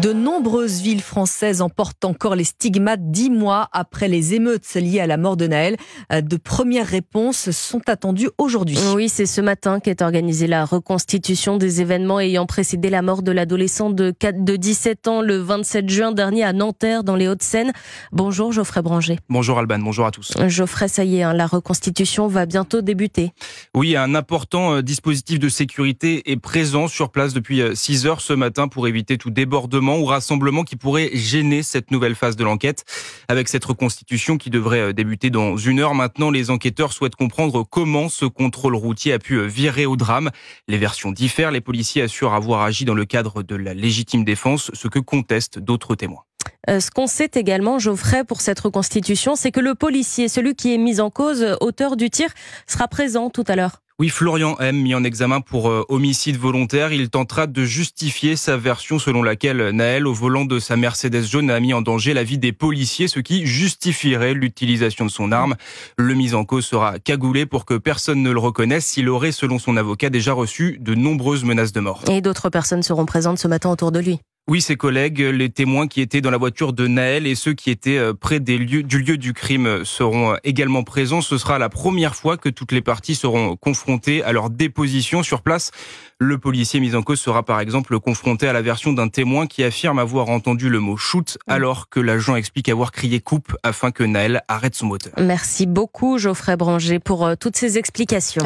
De nombreuses villes françaises en portent encore les stigmates 10 mois après les émeutes liées à la mort de Nahel. De premières réponses sont attendues aujourd'hui. Oui, c'est ce matin qu'est organisée la reconstitution des événements ayant précédé la mort de l'adolescent de 17 ans le 27 juin dernier à Nanterre dans les Hauts-de-Seine. Bonjour Geoffrey Branger. Bonjour Alban, bonjour à tous. Geoffrey, ça y est, la reconstitution va bientôt débuter. Oui, un important dispositif de sécurité est présent sur place depuis 6 heures ce matin pour éviter tout débordement ou rassemblement qui pourrait gêner cette nouvelle phase de l'enquête. Avec cette reconstitution qui devrait débuter dans 1 heure maintenant, les enquêteurs souhaitent comprendre comment ce contrôle routier a pu virer au drame. Les versions diffèrent, les policiers assurent avoir agi dans le cadre de la légitime défense, ce que contestent d'autres témoins. Ce qu'on sait également, Geoffrey, pour cette reconstitution, c'est que le policier, celui qui est mis en cause, auteur du tir, sera présent tout à l'heure. Oui, Florian M, mis en examen pour homicide volontaire. Il tentera de justifier sa version selon laquelle Nahel, au volant de sa Mercedes jaune, a mis en danger la vie des policiers, ce qui justifierait l'utilisation de son arme. Le mis en cause sera cagoulé pour que personne ne le reconnaisse. Il aurait, selon son avocat, déjà reçu de nombreuses menaces de mort. Et d'autres personnes seront présentes ce matin autour de lui. Oui, ses collègues, les témoins qui étaient dans la voiture de Nahel et ceux qui étaient près du lieu du crime seront également présents. Ce sera la première fois que toutes les parties seront confrontées à leur déposition sur place. Le policier mis en cause sera par exemple confronté à la version d'un témoin qui affirme avoir entendu le mot shoot alors que l'agent explique avoir crié coupe afin que Nahel arrête son moteur. Merci beaucoup Geoffrey Branger pour toutes ces explications.